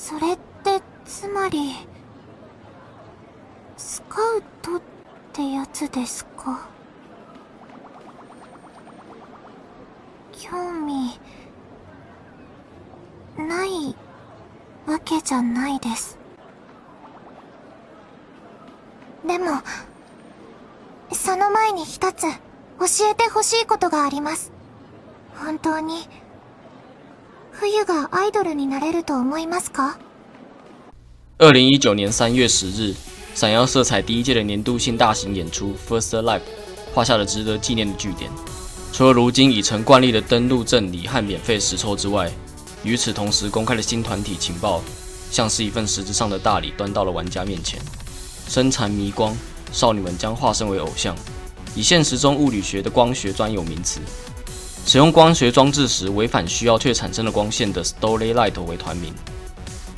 それってつまりスカウトってやつですか？興味ないわけじゃないです。でもその前に一つ教えてほしいことがあります。本当に冬がアイドルになれると思いますか？2019年3月10日，闪耀色彩第一届的年度性大型演出 First Live 画下了值得纪念的句点。除了如今已成惯例的登录赠礼和免费实抽之外，与此同时公开的新团体情报，像是一份实质上的大礼端到了玩家面前。身缠迷光，少女们将化身为偶像，以现实中物理学的光学专有名词。使用光学装置时违反需要却产生了光线的 Story Light 为团名。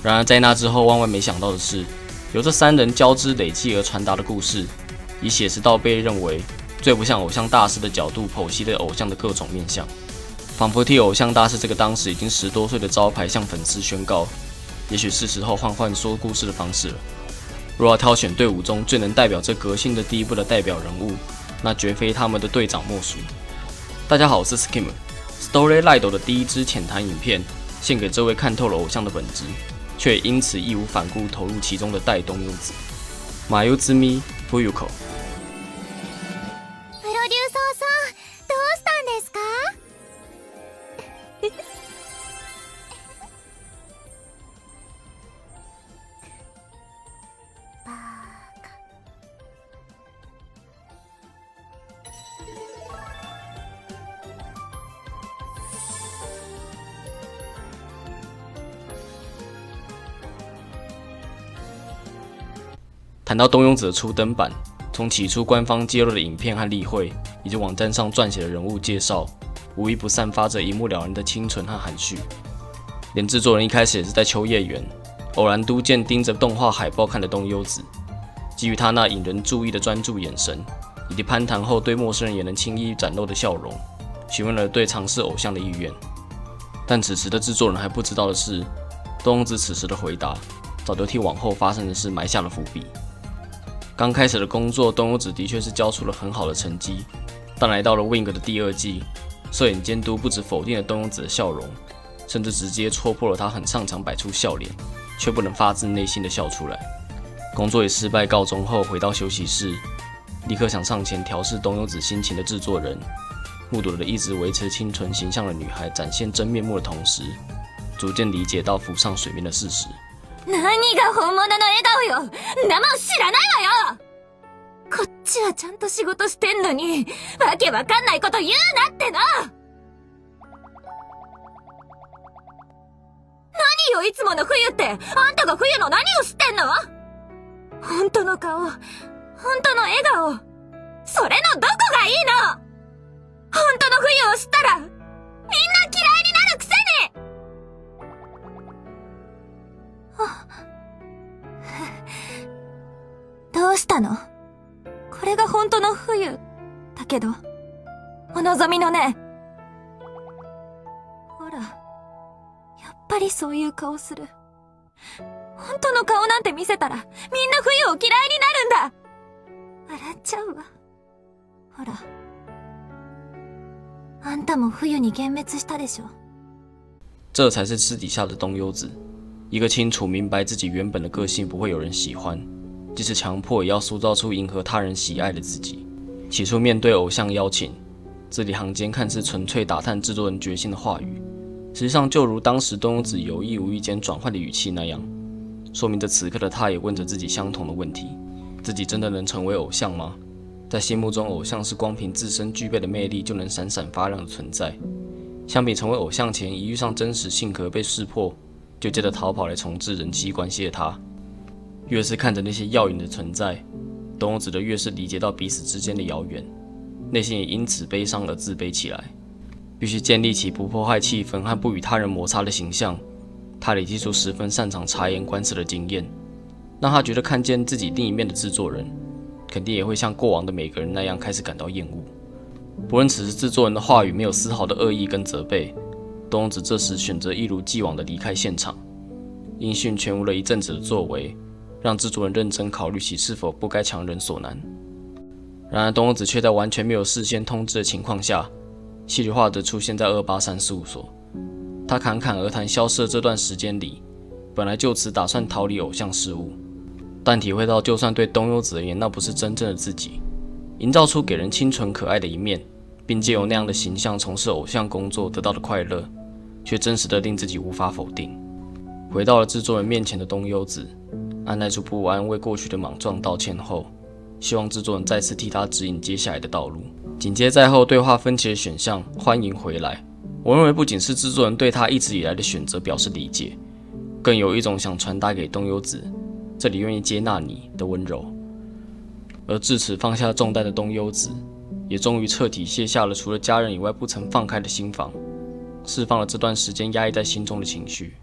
然而在那之后，万万没想到的是，由这三人交织累积而传达的故事，以写实到被认为最不像偶像大师的角度剖析了偶像的各种面向，仿佛替偶像大师这个当时已经10多岁的招牌向粉丝宣告：也许是时候换换说故事的方式了。若要挑选队伍中最能代表这革新的第一步的代表人物，那绝非他们的队长莫属。大家好，我是 Skim。Story Light 的第一支浅谈影片，献给这位看透了偶像的本质，却因此义无反顾投入其中的带东优子。Mayuzumi Fuyuko。プロデューサーさん、どうしたんですか？バカ。谈到东庸子的初登版，从起初官方揭露的影片和例会，以及网站上撰写的人物介绍，无一不散发着一目了然的清纯和含蓄。连制作人一开始也是在秋叶原偶然都见盯着动画海报看的东优子，基于他那引人注意的专注眼神，以及攀谈后对陌生人也能轻易展露的笑容，询问了对尝试偶像的意愿。但此时的制作人还不知道的是，东庸子此时的回答，早就替往后发生的事埋下了伏笔。刚开始的工作，东优子的确是交出了很好的成绩，但来到了 Wing 的第2季，摄影监督不止否定了东优子的笑容，甚至直接戳破了他很擅长摆出笑脸，却不能发自内心的笑出来。工作以失败告终后，回到休息室，立刻想上前调试东优子心情的制作人，目睹了一直维持清纯形象的女孩展现真面目的同时，逐渐理解到浮上水面的事实。何が本物の笑顔よ。んなもん知らないわよ。こっちはちゃんと仕事してんのに、わけわかんないこと言うなっての。何よいつもの冬って、あんたが冬の何を知ってんの？本当の顔、本当の笑顔、それのどこがいいの？本当の冬を知ったら、みんな嫌いになるくせに。どうしたの？これが本当の冬だけど、お望みのね。ほら、やっぱりそういう顔する。本当の顔なんて見せたら、みんな冬を嫌いになるんだ。笑っちゃうわ。ほら、あんたも冬に幻滅したでしょ。这才是私底下的东优子，一个清楚明白自己原本的个性不会有人喜欢，即使强迫也要塑造出迎合他人喜爱的自己。起初面对偶像邀请，字里行间看似纯粹打探制作人决心的话语，实际上就如当时东优子有意无意间转换的语气那样，说明着此刻的他也问着自己相同的问题：自己真的能成为偶像吗？在心目中，偶像是光凭自身具备的魅力就能闪闪发亮的存在。相比成为偶像前一遇上真实性格被识破，就接着逃跑来重置人际关系的他，越是看着那些耀眼的存在，东优子的越是理解到彼此之间的遥远，内心也因此悲伤而自卑起来。必须建立起不破坏气氛和不与他人摩擦的形象，他累积出十分擅长察言观色的经验，让他觉得看见自己另一面的制作人，肯定也会像过往的每个人那样开始感到厌恶。不论此时制作人的话语没有丝毫的恶意跟责备，东优子这时选择一如既往的离开现场。音讯全无了一阵子的作为，让制作人认真考虑起是否不该强人所难。然而东欧子却在完全没有事先通知的情况下，戏剧化地出现在283事务所。他侃侃而谈消失的这段时间里，本来就此打算逃离偶像事务，但体会到就算对东优子而言那不是真正的自己，营造出给人清纯可爱的一面，并借由那样的形象从事偶像工作得到的快乐，却真实的令自己无法否定。回到了制作人面前的东优子，按耐住不安，为过去的莽撞道歉后，希望制作人再次替他指引接下来的道路。紧接在后对话分歧的选项欢迎回来，我认为不仅是制作人对他一直以来的选择表示理解，更有一种想传达给东优子这里愿意接纳你的温柔。而至此放下重担的东优子，也终于彻底卸下了除了家人以外不曾放开的心防，释放了这段时间压抑在心中的情绪。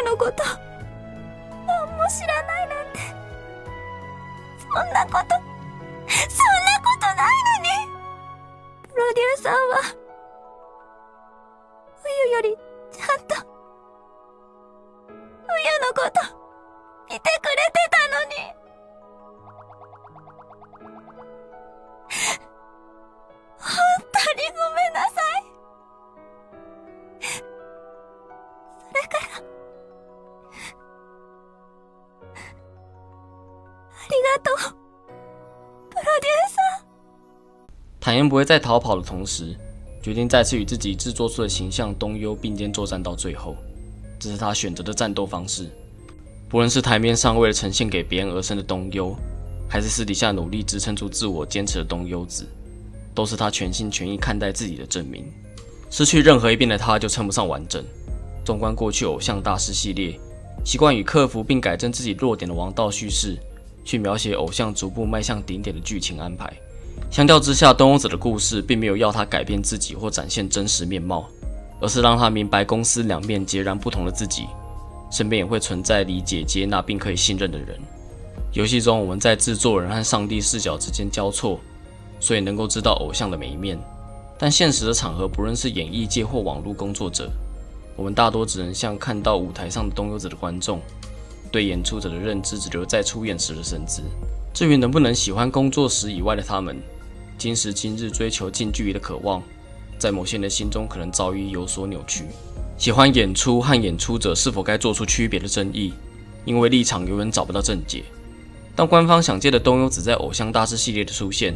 のこと何も知らないなんて、そんなことないのに。プロデューサーは冬よりちゃんと冬のこと見てくれてたのに。本当にごめんなさい。それからありがとうプロデューサー。坦言不会在逃跑的同时，决定再次与自己制作出的形象东优并肩作战到最后，这是他选择的战斗方式。不论是台面上为了呈现给别人而生的东优，还是私底下努力支撑住自我坚持的东优子，都是他全心全意看待自己的证明。失去任何一边的他就称不上完整。纵观过去偶像大师系列，习惯以克服并改正自己弱点的王道叙事，去描写偶像逐步迈向顶点的剧情安排。相较之下，东欧子的故事并没有要他改变自己或展现真实面貌，而是让他明白公司两面截然不同的自己，身边也会存在理解、接纳并可以信任的人。游戏中我们在制作人和上帝视角之间交错，所以能够知道偶像的每一面。但现实的场合，不论是演艺界或网络工作者，我们大多只能像看到舞台上的东优子的观众，对演出者的认知只留在出演时的身姿。至于能不能喜欢工作时以外的他们，今时今日追求近距离的渴望，在某些人的心中可能早已有所扭曲。喜欢演出和演出者是否该做出区别的争议，因为立场永远找不到正解。当官方想借的东优子在偶像大师系列的出现，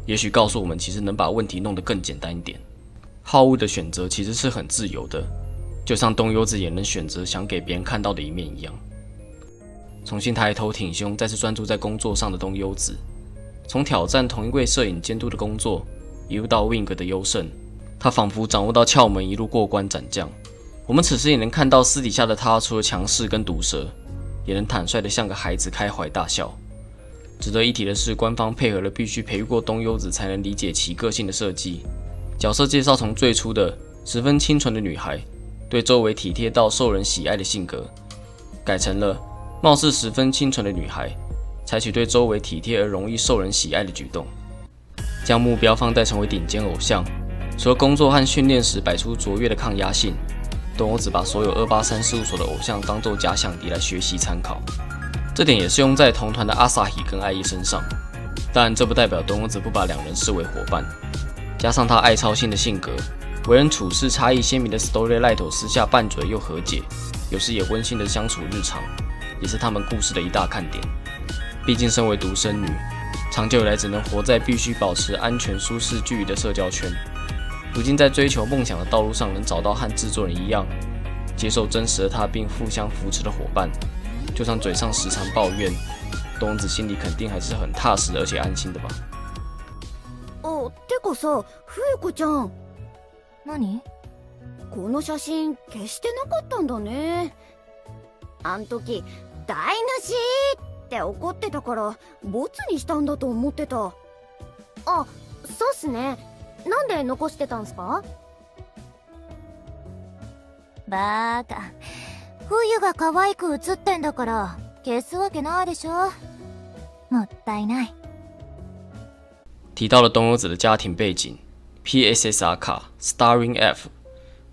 也许告诉我们其实能把问题弄得更简单一点。好恶的选择其实是很自由的，就像东优子也能选择想给别人看到的一面一样。重新抬头挺胸，再次专注在工作上的东优子，从挑战同一位摄影监督的工作，一路到 Wing 的优胜，他仿佛掌握到窍门，一路过关斩将。我们此时也能看到私底下的他，除了强势跟毒舌，也能坦率的像个孩子开怀大笑。值得一提的是，官方配合了必须培育过东优子才能理解其个性的设计。角色介绍从最初的十分清纯的女孩，对周围体贴到受人喜爱的性格，改成了貌似十分清纯的女孩，采取对周围体贴而容易受人喜爱的举动。将目标放在成为顶尖偶像，除了工作和训练时摆出卓越的抗压性，东欧子把所有283事务所的偶像当作假想敌来学习参考。这点也是用在同团的阿萨希跟爱意身上，但这不代表东欧子不把两人视为伙伴。加上他爱操心的性格，为人处事差异鲜明的 Storylight 私下拌嘴又和解，有时也温馨的相处日常，也是他们故事的一大看点。毕竟身为独生女，长久以来只能活在必须保持安全舒适距离的社交圈，如今在追求梦想的道路上能找到和制作人一样接受真实的他并互相扶持的伙伴，就算嘴上时常抱怨，东欧子心里肯定还是很踏实而且安心的吧。てかさ、冬子ちゃん。何？この写真消してなかったんだね。あん時台無しって怒ってたからボツにしたんだと思ってた。あ、そうっすね。なんで残してたんすか？バーカ、冬が可愛く写ってんだから消すわけないでしょ。もったいない。提到了东优子的家庭背景 ，PSSR 卡 Starring F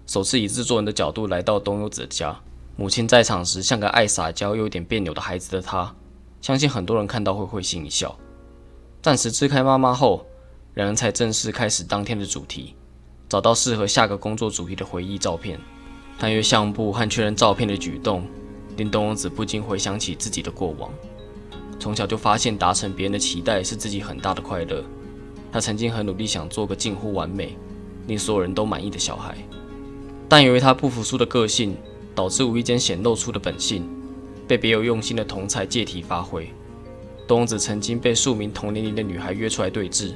首次以制作人的角度来到东优子的家。母亲在场时像个爱撒娇又有点别扭的孩子的她，相信很多人看到会会心一笑。暂时支开妈妈后，两人才正式开始当天的主题，找到适合下个工作主题的回忆照片。翻阅相簿和确认照片的举动，令东优子不禁回想起自己的过往。从小就发现达成别人的期待是自己很大的快乐。他曾经很努力想做个近乎完美，令所有人都满意的小孩，但由于他不服输的个性，导致无意间显露出的本性，被别有用心的同才借题发挥。东优子曾经被数名同年龄的女孩约出来对峙，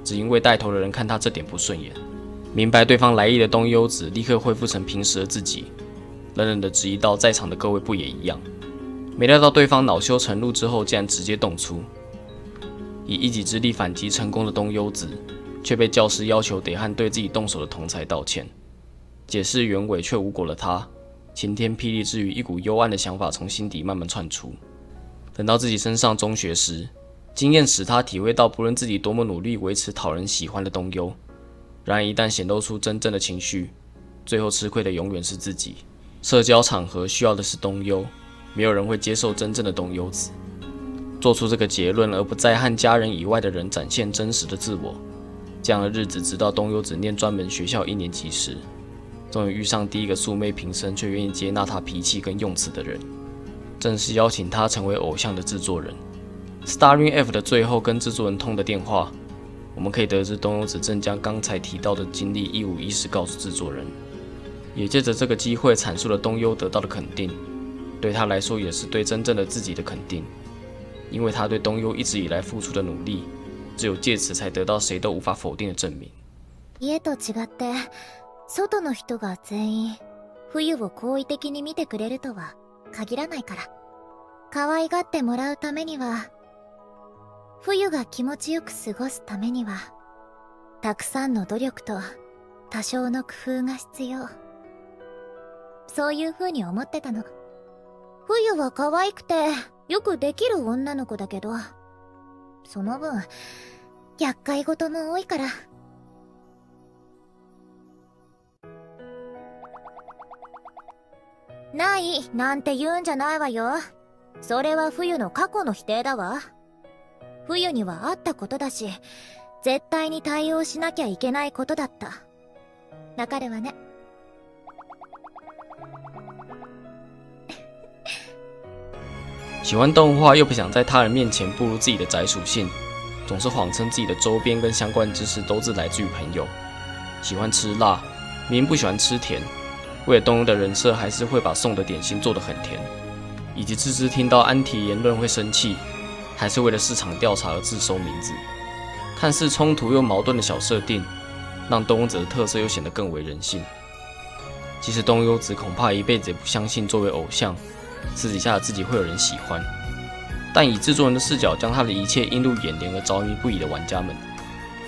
只因为带头的人看他这点不顺眼。明白对方来意的东优子立刻恢复成平时的自己，冷冷的质疑到在场的各位不也一样。没料到对方恼羞成怒之后，竟然直接动粗。以一己之力反击成功的东优子，却被教师要求得和对自己动手的同才道歉。解释原委却无果了他，晴天霹雳之余，一股幽暗的想法从心底慢慢窜出。等到自己升上中学时，经验使他体会到，不论自己多么努力维持讨人喜欢的东优，然而一旦显露出真正的情绪，最后吃亏的永远是自己。社交场合需要的是东优，没有人会接受真正的东优子。做出这个结论，而不再和家人以外的人展现真实的自我。这样的日子，直到东优子念专门学校1年级时，终于遇上第一个素昧平生却愿意接纳他脾气跟用词的人，正式邀请他成为偶像的制作人。Starring F 的最后跟制作人通的电话，我们可以得知东优子正将刚才提到的经历一五一十告诉制作人，也借着这个机会阐述了东优得到的肯定，对他来说也是对真正的自己的肯定。因为他对东优一直以来付出的努力，只有借此才得到谁都无法否定的证明。家と違って、外の人が全員冬を好意的に見てくれるとは限らないから。可愛がってもらうためには、冬が気持ちよく過ごすためには、たくさんの努力と多少の工夫が必要。そういう風に思ってたの。冬は可愛くてよくできる女の子だけど、その分厄介事も多いから。ないなんて言うんじゃないわよ。それは冬の過去の否定だわ。冬にはあったことだし、絶対に対応しなきゃいけないことだった。わかるわね。喜欢动画又不想在他人面前暴露自己的宅属性，总是谎称自己的周边跟相关知识都是来自于朋友。喜欢吃辣，明明不喜欢吃甜，为了东优的人设，还是会把送的点心做得很甜。以及芝芝听到安提言论会生气，还是为了市场调查而自收名字。看似冲突又矛盾的小设定，让东优子的特色又显得更为人性。即使东优子恐怕一辈子也不相信作为偶像，私底下的自己会有人喜欢，但以制作人的视角将他的一切映入眼帘而着迷不已的玩家们，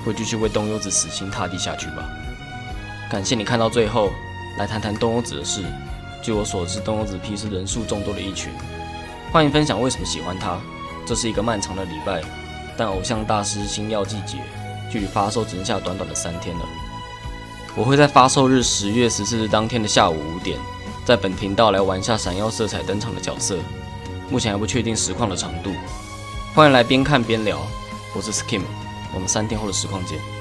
会继续为东优子死心塌地下去吧。感谢你看到最后，来谈谈东优子的事。据我所知，东优子 P 是人数众多的一群，欢迎分享为什么喜欢他。这是一个漫长的礼拜，但偶像大师星耀季节距离发售只剩下短短的3天了。我会在发售日10月14日当天的下午5点，在本频道来玩下闪耀色彩登场的角色，目前还不确定实况的长度，欢迎来边看边聊。我是 Skim， 我们3天后的实况见。